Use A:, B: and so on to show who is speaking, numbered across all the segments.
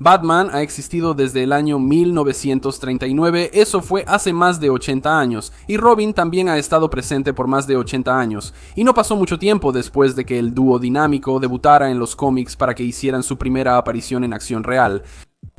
A: Batman ha existido desde el año 1939, eso fue hace más de 80 años, y Robin también ha estado presente por más de 80 años, y no pasó mucho tiempo después de que el dúo dinámico debutara en los cómics para que hicieran su primera aparición en acción real.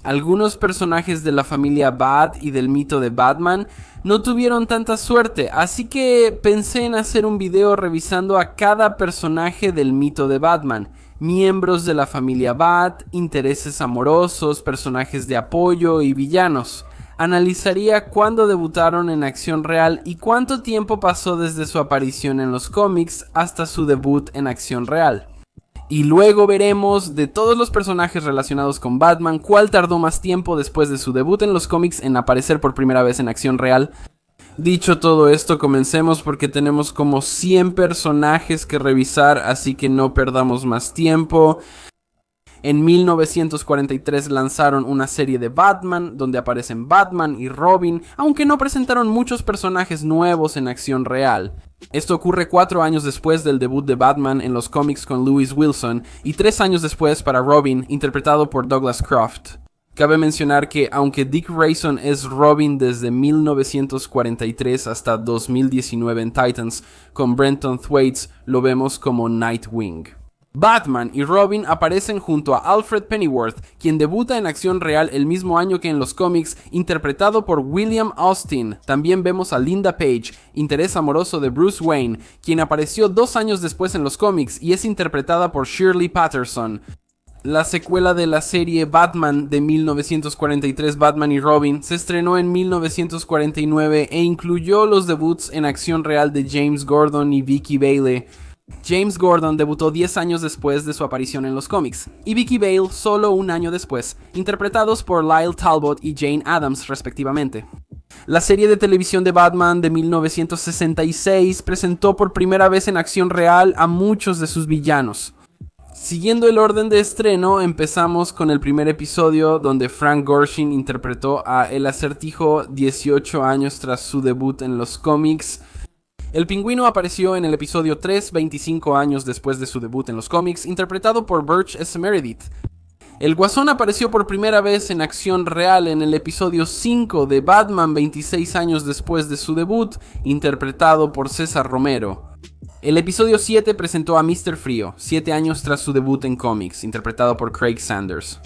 A: Algunos personajes de la familia Bat y del mito de Batman no tuvieron tanta suerte, así que pensé en hacer un video revisando a cada personaje del mito de Batman, miembros de la familia Bat, intereses amorosos, personajes de apoyo y villanos. Analizaría cuándo debutaron en acción real y cuánto tiempo pasó desde su aparición en los cómics hasta su debut en acción real. Y luego veremos de todos los personajes relacionados con Batman cuál tardó más tiempo después de su debut en los cómics en aparecer por primera vez en acción real. Dicho todo esto, comencemos porque tenemos como 100 personajes que revisar, así que no perdamos más tiempo. En 1943 lanzaron una serie de Batman, donde aparecen Batman y Robin, aunque no presentaron muchos personajes nuevos en acción real. Esto ocurre 4 años después del debut de Batman en los cómics con Lewis Wilson, y 3 años después para Robin, interpretado por Douglas Croft. Cabe mencionar que aunque Dick Grayson es Robin desde 1943 hasta 2019 en Titans, con Brenton Thwaites lo vemos como Nightwing. Batman y Robin aparecen junto a Alfred Pennyworth, quien debuta en acción real el mismo año que en los cómics, interpretado por William Austin. También vemos a Linda Page, interés amoroso de Bruce Wayne, quien apareció 2 años después en los cómics y es interpretada por Shirley Patterson. La secuela de la serie Batman de 1943, Batman y Robin, se estrenó en 1949 e incluyó los debuts en acción real de James Gordon y Vicky Bailey. James Gordon debutó 10 años después de su aparición en los cómics, y Vicky Bale solo un año después, interpretados por Lyle Talbot y Jane Adams respectivamente. La serie de televisión de Batman de 1966 presentó por primera vez en acción real a muchos de sus villanos. Siguiendo el orden de estreno, empezamos con el primer episodio donde Frank Gorshin interpretó a El Acertijo 18 años tras su debut en los cómics. El Pingüino apareció en el episodio 3, 25 años después de su debut en los cómics, interpretado por Burch S. Meredith. El Guasón apareció por primera vez en acción real en el episodio 5 de Batman 26 años después de su debut, interpretado por César Romero. El episodio 7 presentó a Mr. Frío, 7 años tras su debut en cómics, interpretado por Craig Sanders.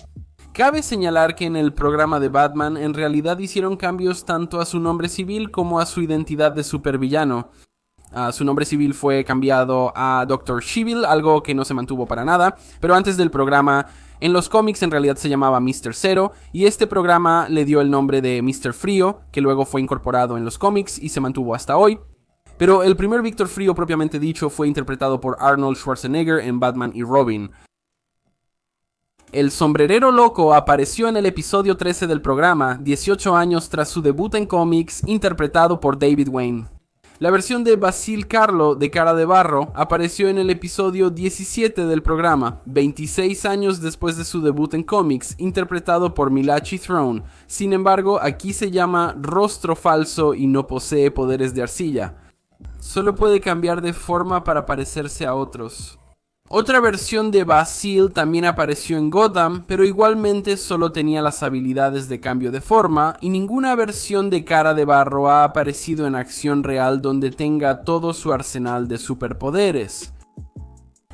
A: Cabe señalar que en el programa de Batman en realidad hicieron cambios tanto a su nombre civil como a su identidad de supervillano. Su nombre civil fue cambiado a Dr. Shivil, algo que no se mantuvo para nada, pero antes del programa, en los cómics en realidad se llamaba Mr. Zero, y este programa le dio el nombre de Mr. Frío, que luego fue incorporado en los cómics y se mantuvo hasta hoy. Pero el primer Víctor Frío propiamente dicho fue interpretado por Arnold Schwarzenegger en Batman y Robin. El Sombrerero Loco apareció en el episodio 13 del programa, 18 años tras su debut en cómics, interpretado por David Wayne. La versión de Basil Carlo de Cara de Barro apareció en el episodio 17 del programa, 26 años después de su debut en cómics, interpretado por Milachi Throne. Sin embargo, aquí se llama Rostro Falso y no posee poderes de arcilla. Solo puede cambiar de forma para parecerse a otros. Otra versión de Basil también apareció en Gotham, pero igualmente solo tenía las habilidades de cambio de forma, y ninguna versión de Cara de Barro ha aparecido en acción real donde tenga todo su arsenal de superpoderes.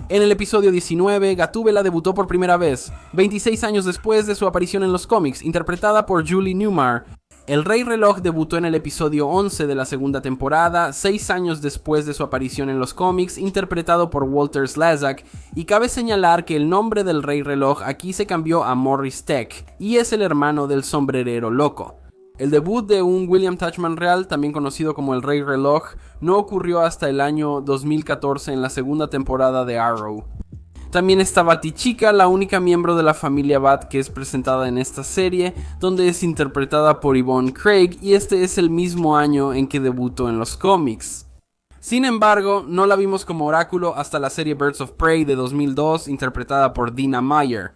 A: En el episodio 19, Gatúbela debutó por primera vez, 26 años después de su aparición en los cómics, interpretada por Julie Newmar. El Rey Reloj debutó en el episodio 11 de la segunda temporada, 6 años después de su aparición en los cómics, interpretado por Walter Slazak, y cabe señalar que el nombre del Rey Reloj aquí se cambió a Morris Tech, y es el hermano del Sombrerero Loco. El debut de un William Tachman real, también conocido como el Rey Reloj, no ocurrió hasta el año 2014 en la segunda temporada de Arrow. También está Batichica, la única miembro de la familia Bat que es presentada en esta serie, donde es interpretada por Yvonne Craig, y este es el mismo año en que debutó en los cómics. Sin embargo, no la vimos como Oráculo hasta la serie Birds of Prey de 2002, interpretada por Dina Meyer.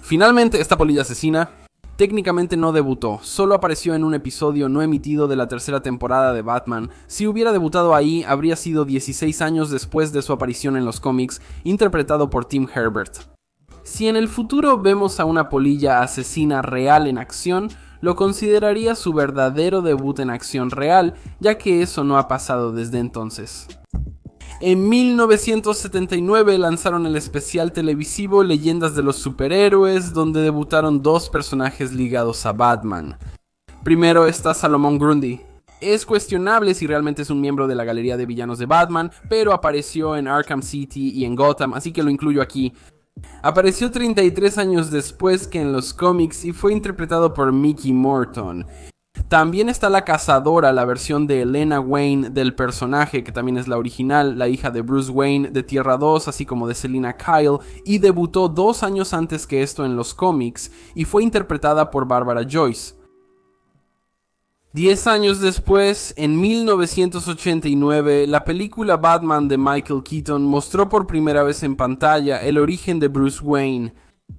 A: Finalmente, esta polilla asesina técnicamente no debutó, solo apareció en un episodio no emitido de la tercera temporada de Batman. Si hubiera debutado ahí, habría sido 16 años después de su aparición en los cómics, interpretado por Tim Herbert. Si en el futuro vemos a una polilla asesina real en acción, lo consideraría su verdadero debut en acción real, ya que eso no ha pasado desde entonces. En 1979 lanzaron el especial televisivo Leyendas de los Superhéroes, donde debutaron dos personajes ligados a Batman. Primero está Solomon Grundy. Es cuestionable si realmente es un miembro de la galería de villanos de Batman, pero apareció en Arkham City y en Gotham, así que lo incluyo aquí. Apareció 33 años después que en los cómics y fue interpretado por Mickey Morton. También está la Cazadora, la versión de Elena Wayne del personaje, que también es la original, la hija de Bruce Wayne de Tierra 2, así como de Selina Kyle, y debutó 2 años antes que esto en los cómics, y fue interpretada por Barbara Joyce. 10 años después, en 1989, la película Batman de Michael Keaton mostró por primera vez en pantalla el origen de Bruce Wayne.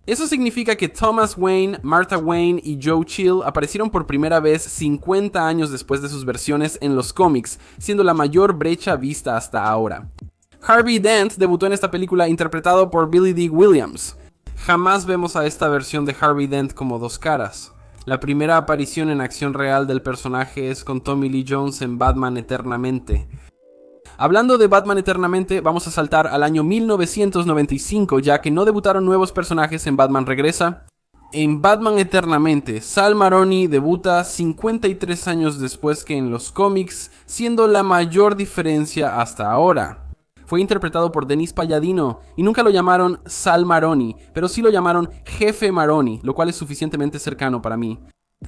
A: Eso significa que Thomas Wayne, Martha Wayne y Joe Chill aparecieron por primera vez 50 años después de sus versiones en los cómics, siendo la mayor brecha vista hasta ahora. Harvey Dent debutó en esta película interpretado por Billy Dee Williams. Jamás vemos a esta versión de Harvey Dent como dos caras. La primera aparición en acción real del personaje es con Tommy Lee Jones en Batman Eternamente. Hablando de Batman Eternamente, vamos a saltar al año 1995, ya que no debutaron nuevos personajes en Batman Regresa. En Batman Eternamente, Sal Maroni debuta 53 años después que en los cómics, siendo la mayor diferencia hasta ahora. Fue interpretado por Dennis Palladino y nunca lo llamaron Sal Maroni, pero sí lo llamaron Jefe Maroni, lo cual es suficientemente cercano para mí.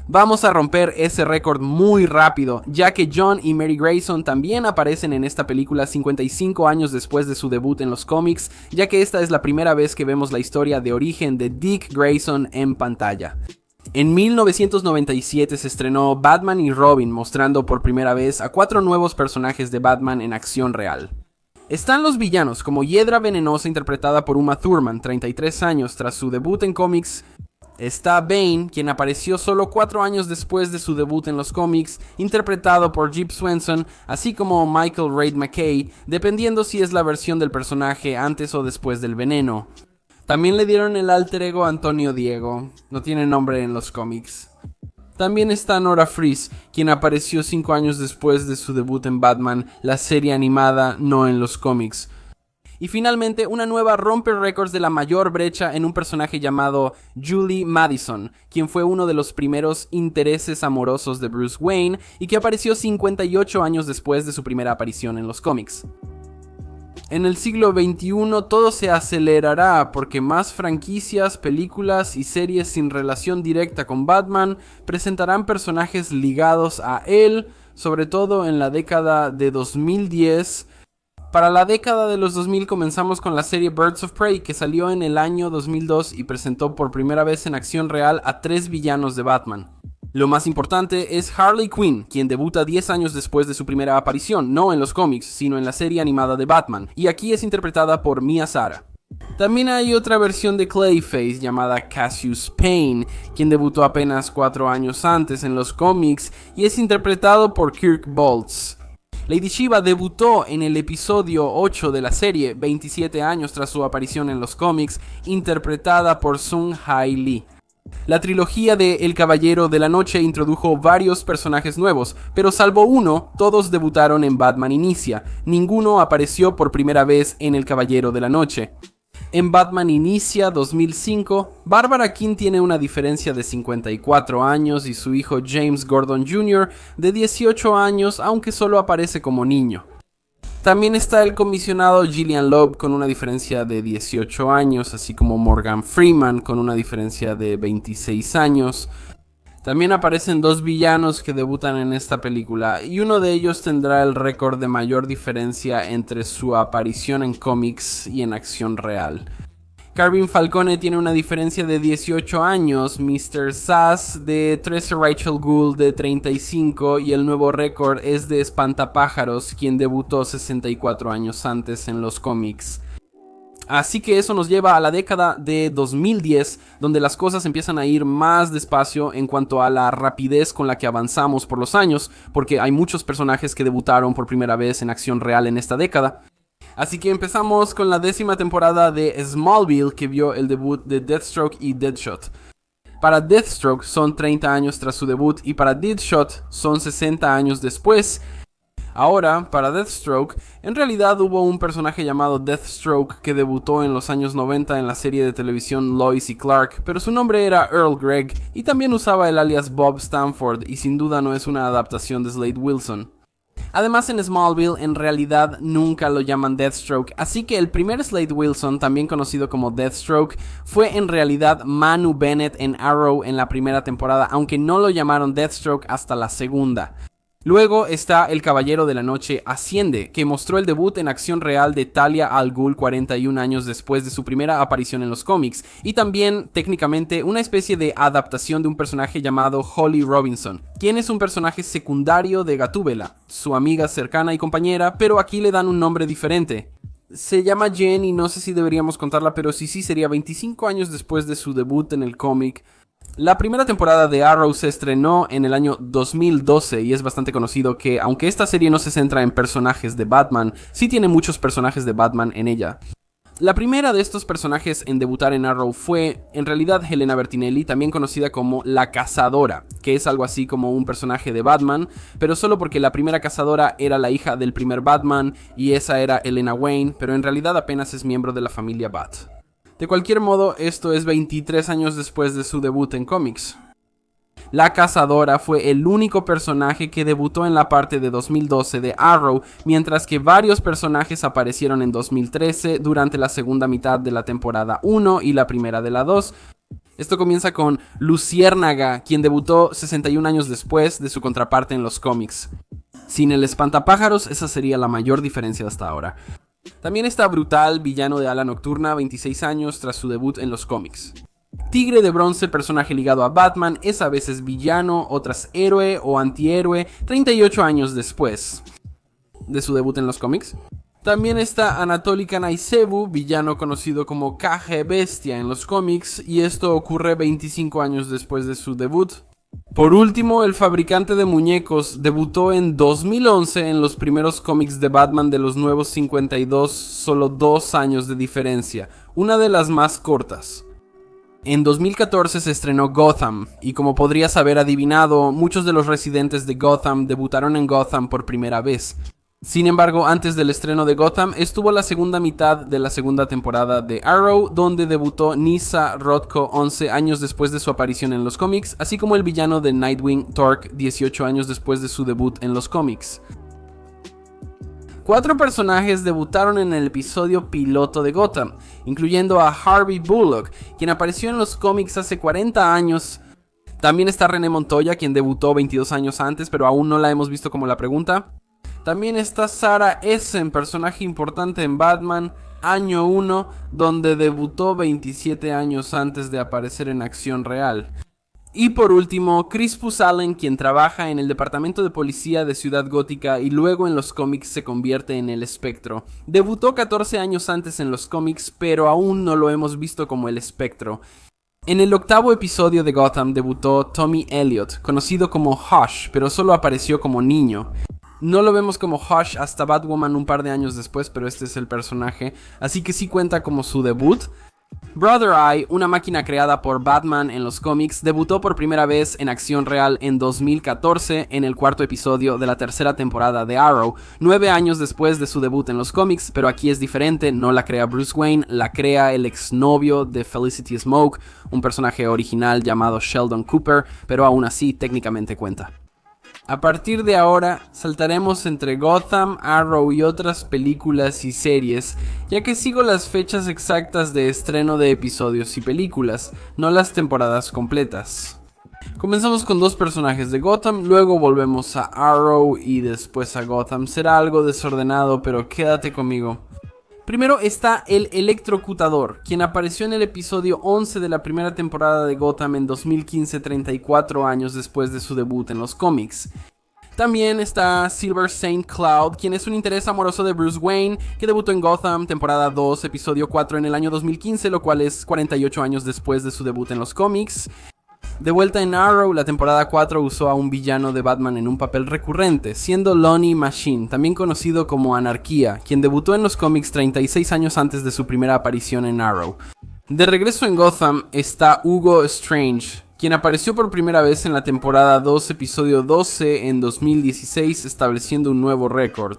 A: Vamos a romper ese récord muy rápido, ya que John y Mary Grayson también aparecen en esta película 55 años después de su debut en los cómics, ya que esta es la primera vez que vemos la historia de origen de Dick Grayson en pantalla. En 1997 se estrenó Batman y Robin, mostrando por primera vez a 4 nuevos personajes de Batman en acción real. Están los villanos, como Hiedra Venenosa interpretada por Uma Thurman, 33 años tras su debut en cómics. Está Bane, quien apareció solo 4 años después de su debut en los cómics, interpretado por Jib Swenson, así como Michael Reid McKay, dependiendo si es la versión del personaje antes o después del veneno. También le dieron el alter ego Antonio Diego, no tiene nombre en los cómics. También está Nora Freeze, quien apareció 5 años después de su debut en Batman, la serie animada, no en los cómics. Y finalmente, una nueva rompe récords de la mayor brecha en un personaje llamado Julie Madison, quien fue uno de los primeros intereses amorosos de Bruce Wayne y que apareció 58 años después de su primera aparición en los cómics. En el siglo XXI todo se acelerará porque más franquicias, películas y series sin relación directa con Batman presentarán personajes ligados a él, sobre todo en la década de 2010. Para la década de los 2000 comenzamos con la serie Birds of Prey, que salió en el año 2002 y presentó por primera vez en acción real a 3 villanos de Batman. Lo más importante es Harley Quinn, quien debuta 10 años después de su primera aparición, no en los cómics, sino en la serie animada de Batman, y aquí es interpretada por Mia Sara. También hay otra versión de Clayface llamada Cassius Payne, quien debutó apenas 4 años antes en los cómics y es interpretado por Kirk Boltz. Lady Shiva debutó en el episodio 8 de la serie, 27 años tras su aparición en los cómics, interpretada por Sung Hai Lee. La trilogía de El Caballero de la Noche introdujo varios personajes nuevos, pero salvo uno, todos debutaron en Batman Inicia. Ninguno apareció por primera vez en El Caballero de la Noche. En Batman Inicia 2005, Barbara King tiene una diferencia de 54 años y su hijo James Gordon Jr. de 18 años, aunque solo aparece como niño. También está el comisionado Gillian Loeb con una diferencia de 18 años, así como Morgan Freeman con una diferencia de 26 años. También aparecen 2 villanos que debutan en esta película y uno de ellos tendrá el récord de mayor diferencia entre su aparición en cómics y en acción real. Carmine Falcone tiene una diferencia de 18 años, Mr. Sass de 13 Rachel Gould de 35 y el nuevo récord es de Espantapájaros, quien debutó 64 años antes en los cómics. Así que eso nos lleva a la década de 2010, donde las cosas empiezan a ir más despacio en cuanto a la rapidez con la que avanzamos por los años, porque hay muchos personajes que debutaron por primera vez en acción real en esta década. Así que empezamos con la 10ª temporada de Smallville, que vio el debut de Deathstroke y Deadshot. Para Deathstroke son 30 años tras su debut y para Deadshot son 60 años después. Ahora, para Deathstroke, en realidad hubo un personaje llamado Deathstroke que debutó en los años 90 en la serie de televisión Lois y Clark, pero su nombre era Earl Gregg y también usaba el alias Bob Stanford y sin duda no es una adaptación de Slade Wilson. Además, en Smallville en realidad nunca lo llaman Deathstroke, así que el primer Slade Wilson, también conocido como Deathstroke, fue en realidad Manu Bennett en Arrow en la primera temporada, aunque no lo llamaron Deathstroke hasta la segunda. Luego está El Caballero de la Noche Asciende, que mostró el debut en acción real de Talia al Ghul 41 años después de su primera aparición en los cómics, y también, técnicamente, una especie de adaptación de un personaje llamado Holly Robinson, quien es un personaje secundario de Gatúbela, su amiga cercana y compañera, pero aquí le dan un nombre diferente. Se llama Jen y no sé si deberíamos contarla, pero sí sería 25 años después de su debut en el cómic. La primera temporada de Arrow se estrenó en el año 2012 y es bastante conocido que, aunque esta serie no se centra en personajes de Batman, sí tiene muchos personajes de Batman en ella. La primera de estos personajes en debutar en Arrow fue, en realidad, Helena Bertinelli, también conocida como la Cazadora, que es algo así como un personaje de Batman, pero solo porque la primera Cazadora era la hija del primer Batman y esa era Helena Wayne, pero en realidad apenas es miembro de la familia Bat. De cualquier modo, esto es 23 años después de su debut en cómics. La Cazadora fue el único personaje que debutó en la parte de 2012 de Arrow, mientras que varios personajes aparecieron en 2013 durante la segunda mitad de la temporada 1 y la primera de la 2. Esto comienza con Luciérnaga, quien debutó 61 años después de su contraparte en los cómics. Sin el espantapájaros, esa sería la mayor diferencia hasta ahora. También está Brutal, villano de Ala Nocturna, 26 años tras su debut en los cómics. Tigre de Bronce, personaje ligado a Batman, es a veces villano, otras héroe o antihéroe, 38 años después de su debut en los cómics. También está Anatoly Kanaisevu, villano conocido como Kage Bestia en los cómics, y esto ocurre 25 años después de su debut. Por último, el fabricante de muñecos debutó en 2011 en los primeros cómics de Batman de los nuevos 52, solo 2 años de diferencia, una de las más cortas. En 2014 se estrenó Gotham, y como podrías haber adivinado, muchos de los residentes de Gotham debutaron en Gotham por primera vez. Sin embargo, antes del estreno de Gotham estuvo la segunda mitad de la segunda temporada de Arrow, donde debutó Nyssa Rothko 11 años después de su aparición en los cómics, así como el villano de Nightwing, Torque, 18 años después de su debut en los cómics. 4 personajes debutaron en el episodio piloto de Gotham, incluyendo a Harvey Bullock, quien apareció en los cómics hace 40 años. También está René Montoya, quien debutó 22 años antes, pero aún no la hemos visto como la pregunta. También está Sarah Essen, personaje importante en Batman, año 1, donde debutó 27 años antes de aparecer en acción real. Y por último, Crispus Allen, quien trabaja en el departamento de policía de Ciudad Gótica y luego en los cómics se convierte en el Espectro. Debutó 14 años antes en los cómics, pero aún no lo hemos visto como el Espectro. En el 8º episodio de Gotham debutó Tommy Elliot, conocido como Hush, pero solo apareció como niño. No lo vemos como Hush hasta Batwoman un par de años después, pero este es el personaje, así que sí cuenta como su debut. Brother Eye, una máquina creada por Batman en los cómics, debutó por primera vez en acción real en 2014 en el 4º episodio de la tercera temporada de Arrow, 9 años después de su debut en los cómics, pero aquí es diferente, no la crea Bruce Wayne, la crea el exnovio de Felicity Smoke, un personaje original llamado Sheldon Cooper, pero aún así técnicamente cuenta. A partir de ahora, saltaremos entre Gotham, Arrow y otras películas y series, ya que sigo las fechas exactas de estreno de episodios y películas, no las temporadas completas. Comenzamos con 2 personajes de Gotham, luego volvemos a Arrow y después a Gotham. Será algo desordenado, pero quédate conmigo. Primero está el Electrocutador, quien apareció en el episodio 11 de la primera temporada de Gotham en 2015, 34 años después de su debut en los cómics. También está Silver St. Cloud, quien es un interés amoroso de Bruce Wayne, que debutó en Gotham, temporada 2, episodio 4 en el año 2015, lo cual es 48 años después de su debut en los cómics. De vuelta en Arrow, la temporada 4 usó a un villano de Batman en un papel recurrente, siendo Lonnie Machine, también conocido como Anarquía, quien debutó en los cómics 36 años antes de su primera aparición en Arrow. De regreso en Gotham está Hugo Strange, quien apareció por primera vez en la temporada 2, episodio 12 en 2016, estableciendo un nuevo récord.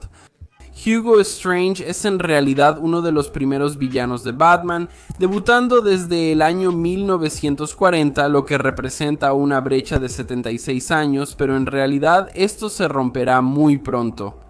A: Hugo Strange es en realidad uno de los primeros villanos de Batman, debutando desde el año 1940, lo que representa una brecha de 76 años, pero en realidad esto se romperá muy pronto.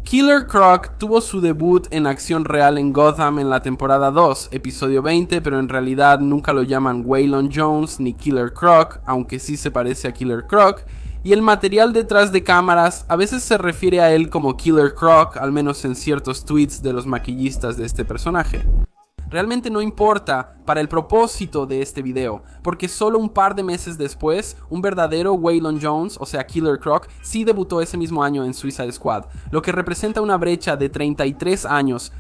A: Killer Croc tuvo su debut en acción real en Gotham en la temporada 2, episodio 20, pero en realidad nunca lo llaman Waylon Jones ni Killer Croc, aunque sí se parece a Killer Croc, y el material detrás de cámaras a veces se refiere a él como Killer Croc, al menos en ciertos tweets de los maquillistas de este personaje. Realmente no importa para el propósito de este video, porque solo un par de meses después, un verdadero Waylon Jones, o sea Killer Croc, sí debutó ese mismo año en Suicide Squad, lo que representa una brecha de 33 años.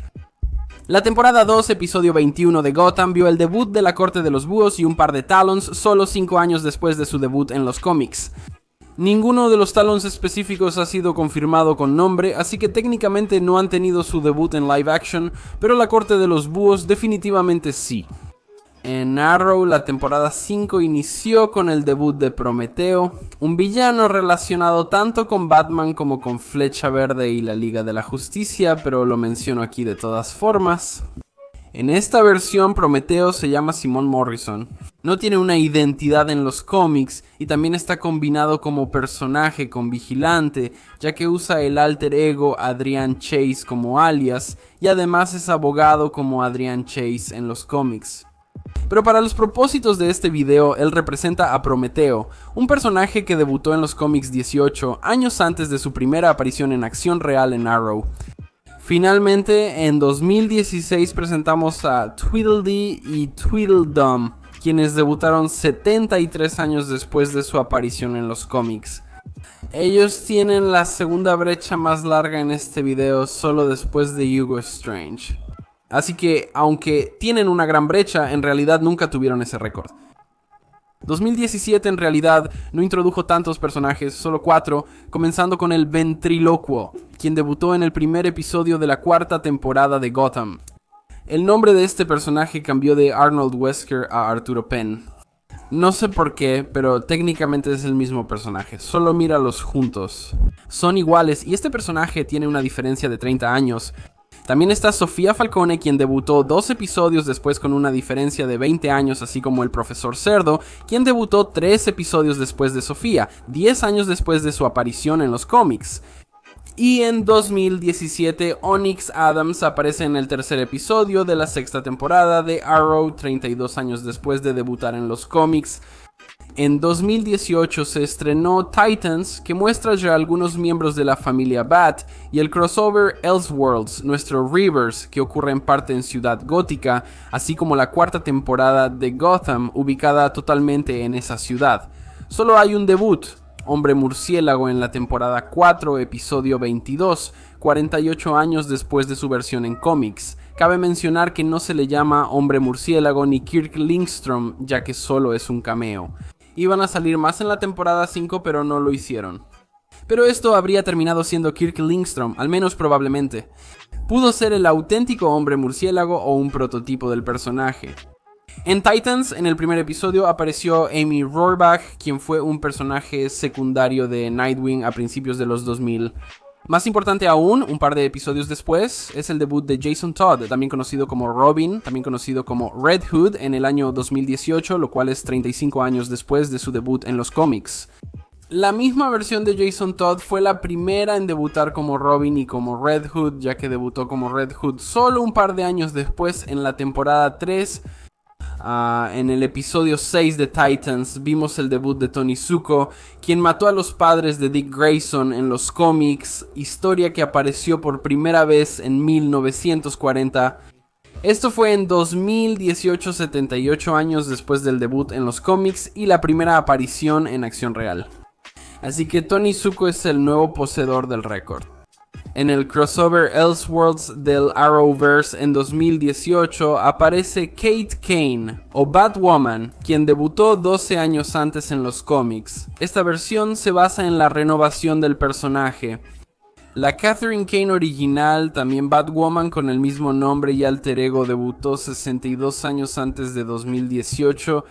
A: La temporada 2, episodio 21 de Gotham vio el debut de la Corte de los Búhos y un par de Talons solo 5 años después de su debut en los cómics. Ninguno de los Talons específicos ha sido confirmado con nombre, así que técnicamente no han tenido su debut en live action, pero la Corte de los Búhos definitivamente sí. En Arrow, la temporada 5 inició con el debut de Prometeo, un villano relacionado tanto con Batman como con Flecha Verde y la Liga de la Justicia, pero lo menciono aquí de todas formas. En esta versión, Prometeo se llama Simon Morrison. No tiene una identidad en los cómics y también está combinado como personaje con Vigilante, ya que usa el alter ego Adrian Chase como alias y además es abogado como Adrian Chase en los cómics. Pero para los propósitos de este video, él representa a Prometeo, un personaje que debutó en los cómics 18 años antes de su primera aparición en acción real en Arrow. Finalmente, en 2016 presentamos a Tweedledee y Tweedledum, quienes debutaron 73 años después de su aparición en los cómics. Ellos tienen la segunda brecha más larga en este video, solo después de Hugo Strange. Así que, aunque tienen una gran brecha, en realidad nunca tuvieron ese récord. 2017 en realidad no introdujo tantos personajes, solo 4, comenzando con el Ventrílocuo, quien debutó en el primer episodio de la 4ª temporada de Gotham. El nombre de este personaje cambió de Arnold Wesker a Arturo Penn. No sé por qué, pero técnicamente es el mismo personaje, solo míralos juntos. Son iguales y este personaje tiene una diferencia de 30 años. También está Sofía Falcone, quien debutó 2 episodios después con una diferencia de 20 años, así como el Profesor Cerdo, quien debutó 3 episodios después de Sofía, 10 años después de su aparición en los cómics. Y en 2017, Onyx Adams aparece en el 3er episodio de la 6ª temporada de Arrow, 32 años después de debutar en los cómics. En 2018 se estrenó Titans, que muestra ya algunos miembros de la familia Bat, y el crossover Elseworlds, nuestro Reverse, que ocurre en parte en Ciudad Gótica, así como la 4ª temporada de Gotham, ubicada totalmente en esa ciudad. Solo hay un debut, Hombre Murciélago, en la temporada 4, episodio 22, 48 años después de su versión en cómics. Cabe mencionar que no se le llama Hombre Murciélago ni Kirk Lindstrom, ya que solo es un cameo. Iban a salir más en la temporada 5, pero no lo hicieron. Pero esto habría terminado siendo Kirk Lindstrom, al menos probablemente. Pudo ser el auténtico Hombre Murciélago o un prototipo del personaje. En Titans, en el primer episodio, apareció Amy Rohrbach, quien fue un personaje secundario de Nightwing a principios de los 2000. Más importante aún, un par de episodios después, es el debut de Jason Todd, también conocido como Robin, también conocido como Red Hood, en el año 2018, lo cual es 35 años después de su debut en los cómics. La misma versión de Jason Todd fue la primera en debutar como Robin y como Red Hood, ya que debutó como Red Hood solo un par de años después en la temporada 3. En el episodio 6 de Titans vimos el debut de Tony Zuko, quien mató a los padres de Dick Grayson en los cómics, historia que apareció por primera vez en 1940. Esto fue en 2018, 78 años después del debut en los cómics y la primera aparición en acción real. Así que Tony Zuko es el nuevo poseedor del récord. En el crossover Elseworlds del Arrowverse en 2018 aparece Kate Kane, o Batwoman, quien debutó 12 años antes en los cómics. Esta versión se basa en la renovación del personaje. La Catherine Kane original, también Batwoman con el mismo nombre y alter ego, debutó 62 años antes de 2018.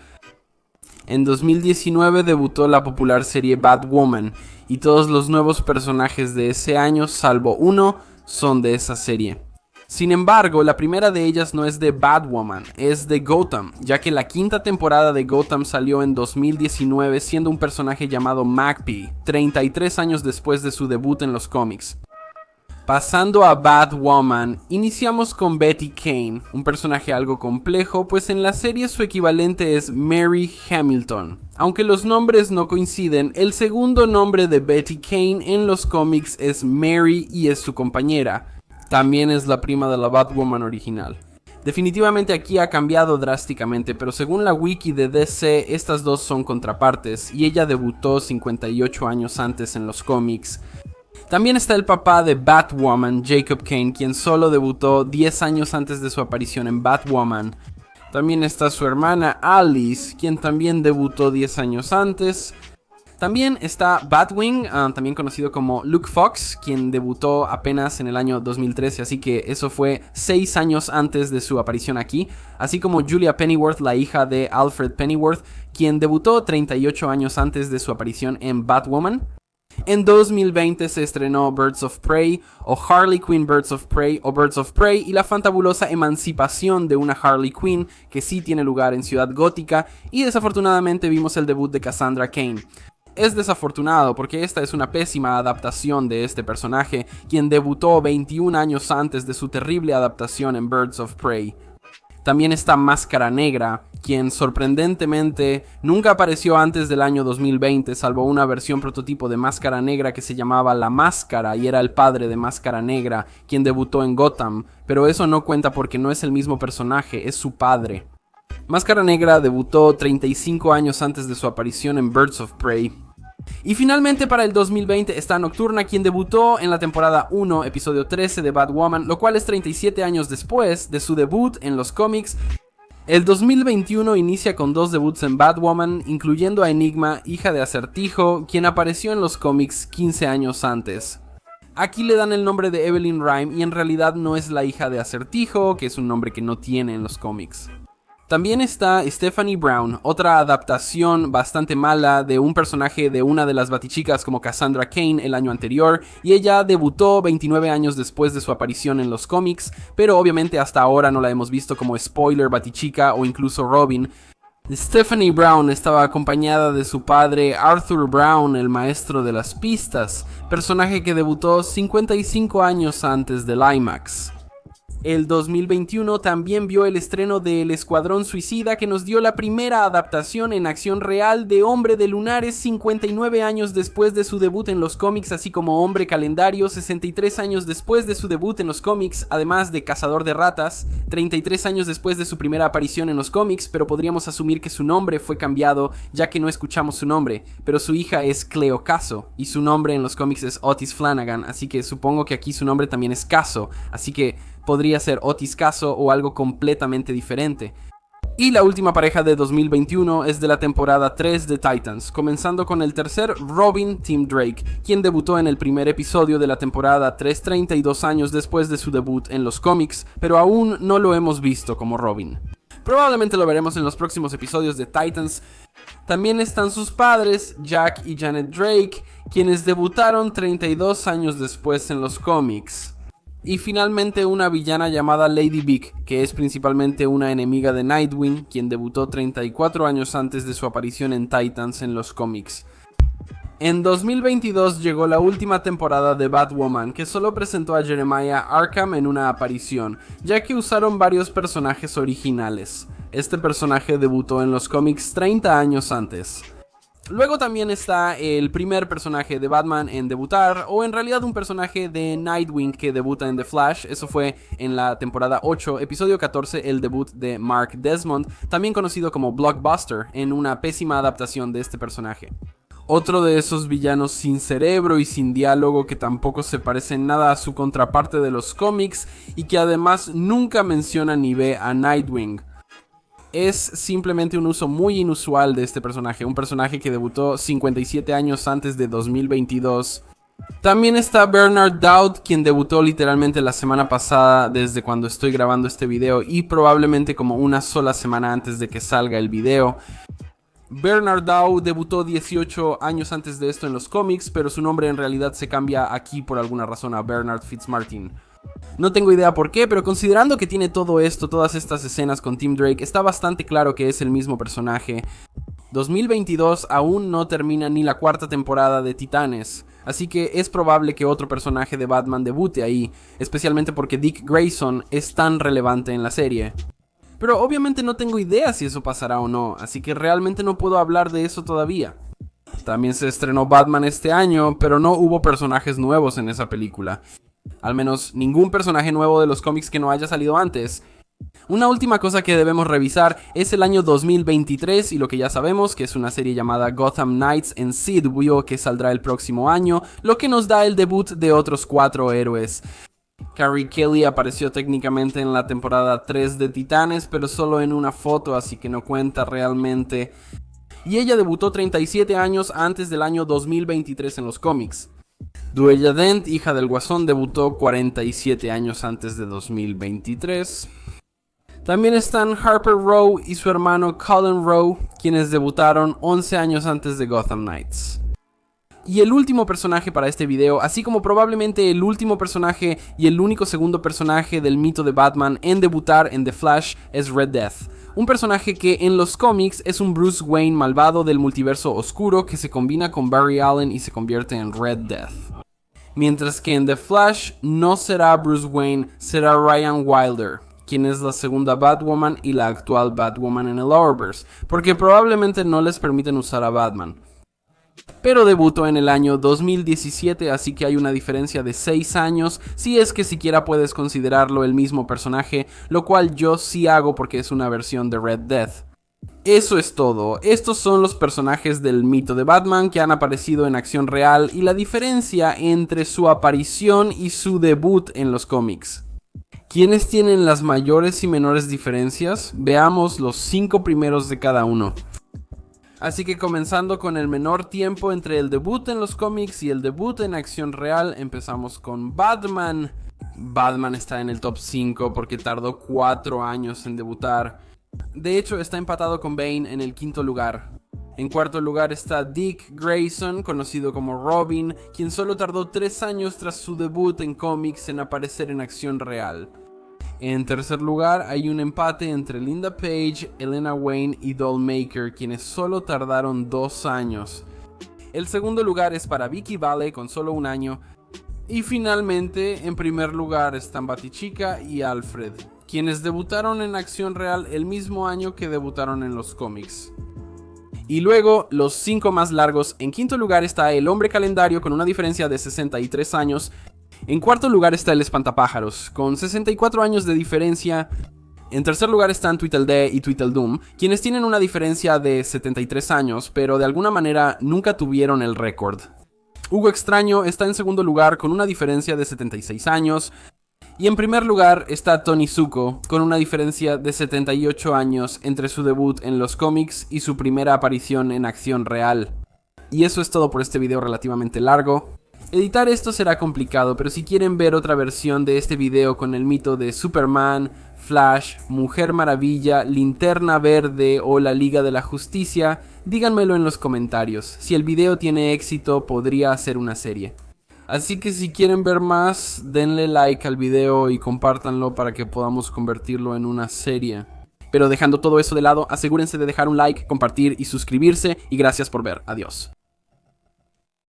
A: En 2019 debutó la popular serie Batwoman, y todos los nuevos personajes de ese año, salvo uno, son de esa serie. Sin embargo, la primera de ellas no es de Batwoman, es de Gotham, ya que la quinta temporada de Gotham salió en 2019 siendo un personaje llamado Magpie, 33 años después de su debut en los cómics. Pasando a Batwoman, iniciamos con Betty Kane, un personaje algo complejo, pues en la serie su equivalente es Mary Hamilton. Aunque los nombres no coinciden, el segundo nombre de Betty Kane en los cómics es Mary y es su compañera. También es la prima de la Batwoman original. Definitivamente aquí ha cambiado drásticamente, pero según la wiki de DC, estas dos son contrapartes, y ella debutó 58 años antes en los cómics. También está el papá de Batwoman, Jacob Kane, quien solo debutó 10 años antes de su aparición en Batwoman. También está su hermana Alice, quien también debutó 10 años antes. También está Batwing, también conocido como Luke Fox, quien debutó apenas en el año 2013, así que eso fue 6 años antes de su aparición aquí. Así como Julia Pennyworth, la hija de Alfred Pennyworth, quien debutó 38 años antes de su aparición en Batwoman. En 2020 se estrenó Birds of Prey, o Harley Quinn Birds of Prey, o Birds of Prey, y la fantabulosa emancipación de una Harley Quinn, que sí tiene lugar en Ciudad Gótica, y desafortunadamente vimos el debut de Cassandra Cain. Es desafortunado porque esta es una pésima adaptación de este personaje, quien debutó 21 años antes de su terrible adaptación en Birds of Prey. También está Máscara Negra, quien sorprendentemente nunca apareció antes del año 2020, salvo una versión prototipo de Máscara Negra que se llamaba La Máscara y era el padre de Máscara Negra, quien debutó en Gotham, pero eso no cuenta porque no es el mismo personaje, es su padre. Máscara Negra debutó 35 años antes de su aparición en Birds of Prey. Y finalmente para el 2020 está Nocturna, quien debutó en la temporada 1, episodio 13 de Batwoman, lo cual es 37 años después de su debut en los cómics. El 2021 inicia con 2 debuts en Batwoman, incluyendo a Enigma, hija de Acertijo, quien apareció en los cómics 15 años antes. Aquí le dan el nombre de Evelyn Rhyme y en realidad no es la hija de Acertijo, que es un nombre que no tiene en los cómics. También está Stephanie Brown, otra adaptación bastante mala de un personaje de una de las Batichicas como Cassandra Cain el año anterior, y ella debutó 29 años después de su aparición en los cómics, pero obviamente hasta ahora no la hemos visto como spoiler Batichica o incluso Robin. Stephanie Brown estaba acompañada de su padre Arthur Brown, el maestro de las pistas, personaje que debutó 55 años antes del IMAX. El 2021 también vio el estreno de El Escuadrón Suicida, que nos dio la primera adaptación en acción real de Hombre de Lunares 59 años después de su debut en los cómics, así como Hombre Calendario 63 años después de su debut en los cómics, además de Cazador de Ratas 33 años después de su primera aparición en los cómics, pero podríamos asumir que su nombre fue cambiado ya que no escuchamos su nombre, pero su hija es Cleo Caso y su nombre en los cómics es Otis Flanagan, así que supongo que aquí su nombre también es Caso, así que podría ser Otis Caso o algo completamente diferente. Y la última pareja de 2021 es de la temporada 3 de Titans, comenzando con el tercer Robin Tim Drake, quien debutó en el primer episodio de la temporada 3 32 años después de su debut en los cómics, pero aún no lo hemos visto como Robin. Probablemente lo veremos en los próximos episodios de Titans. También están sus padres, Jack y Janet Drake, quienes debutaron 32 años después en los cómics. Y finalmente una villana llamada Lady Vic, que es principalmente una enemiga de Nightwing, quien debutó 34 años antes de su aparición en Titans en los cómics. En 2022 llegó la última temporada de Batwoman, que solo presentó a Jeremiah Arkham en una aparición, ya que usaron varios personajes originales. Este personaje debutó en los cómics 30 años antes. Luego también está el primer personaje de Batman en debutar, o en realidad un personaje de Nightwing que debuta en The Flash. Eso fue en la temporada 8, episodio 14, el debut de Mark Desmond, también conocido como Blockbuster, en una pésima adaptación de este personaje. Otro de esos villanos sin cerebro y sin diálogo que tampoco se parece en nada a su contraparte de los cómics y que además nunca menciona ni ve a Nightwing. Es simplemente un uso muy inusual de este personaje, un personaje que debutó 57 años antes de 2022. También está Bernard Dowd, quien debutó literalmente la semana pasada desde cuando estoy grabando este video y probablemente como una sola semana antes de que salga el video. Bernard Dowd debutó 18 años antes de esto en los cómics, pero su nombre en realidad se cambia aquí por alguna razón a Bernard Fitzmartin. No tengo idea por qué, pero considerando que tiene todo esto, todas estas escenas con Tim Drake, está bastante claro que es el mismo personaje. 2022 aún no termina ni la cuarta temporada de Titanes, así que es probable que otro personaje de Batman debute ahí, especialmente porque Dick Grayson es tan relevante en la serie. Pero obviamente no tengo idea si eso pasará o no, así que realmente no puedo hablar de eso todavía. También se estrenó Batman este año, pero no hubo personajes nuevos en esa película. Al menos ningún personaje nuevo de los cómics que no haya salido antes. Una última cosa que debemos revisar es el año 2023 y lo que ya sabemos, que es una serie llamada Gotham Knights en CW que saldrá el próximo año, lo que nos da el debut de otros 4 héroes. Carrie Kelly apareció técnicamente en la temporada 3 de Titanes, pero solo en una foto, así que no cuenta realmente. Y ella debutó 37 años antes del año 2023 en los cómics. Duella Dent, hija del Guasón, debutó 47 años antes de 2023. También están Harper Row y su hermano Colin Row, quienes debutaron 11 años antes de Gotham Knights. Y el último personaje para este video, así como probablemente el último personaje y el único segundo personaje del mito de Batman en debutar en The Flash, es Red Death. Un personaje que en los cómics es un Bruce Wayne malvado del multiverso oscuro que se combina con Barry Allen y se convierte en Red Death. Mientras que en The Flash no será Bruce Wayne, será Ryan Wilder, quien es la segunda Batwoman y la actual Batwoman en el Arrowverse, porque probablemente no les permiten usar a Batman. Pero debutó en el año 2017, así que hay una diferencia de 6 años, si es que siquiera puedes considerarlo el mismo personaje, lo cual yo sí hago porque es una versión de Red Death. Eso es todo, estos son los personajes del mito de Batman que han aparecido en acción real y la diferencia entre su aparición y su debut en los cómics. ¿Quiénes tienen las mayores y menores diferencias? Veamos los 5 primeros de cada uno. Así que comenzando con el menor tiempo entre el debut en los cómics y el debut en acción real, empezamos con Batman. Batman está en el top 5 porque tardó 4 años en debutar. De hecho, está empatado con Bane en el 5º lugar. En 4º lugar está Dick Grayson, conocido como Robin, quien solo tardó 3 años tras su debut en cómics en aparecer en acción real. En 3er lugar hay un empate entre Linda Page, Elena Wayne y Dollmaker, quienes solo tardaron 2 años. El 2º lugar es para Vicky Vale con solo 1 año. Y finalmente, en 1er lugar están Batichica y Alfred, quienes debutaron en acción real el mismo año que debutaron en los cómics. Y luego, los 5 más largos. En 5º lugar está el Hombre Calendario con una diferencia de 63 años. En 4º lugar está el Espantapájaros, con 64 años de diferencia. En 3er lugar están Tweedledee y Tweedledum, quienes tienen una diferencia de 73 años, pero de alguna manera nunca tuvieron el récord. Hugo Extraño está en 2º lugar con una diferencia de 76 años. Y en 1er lugar está Tony Zuko, con una diferencia de 78 años entre su debut en los cómics y su primera aparición en acción real. Y eso es todo por este video relativamente largo. Editar esto será complicado, pero si quieren ver otra versión de este video con el mito de Superman, Flash, Mujer Maravilla, Linterna Verde o la Liga de la Justicia, díganmelo en los comentarios. Si el video tiene éxito, podría hacer una serie. Así que si quieren ver más, denle like al video y compártanlo para que podamos convertirlo en una serie. Pero dejando todo eso de lado, asegúrense de dejar un like, compartir y suscribirse, y gracias por ver. Adiós.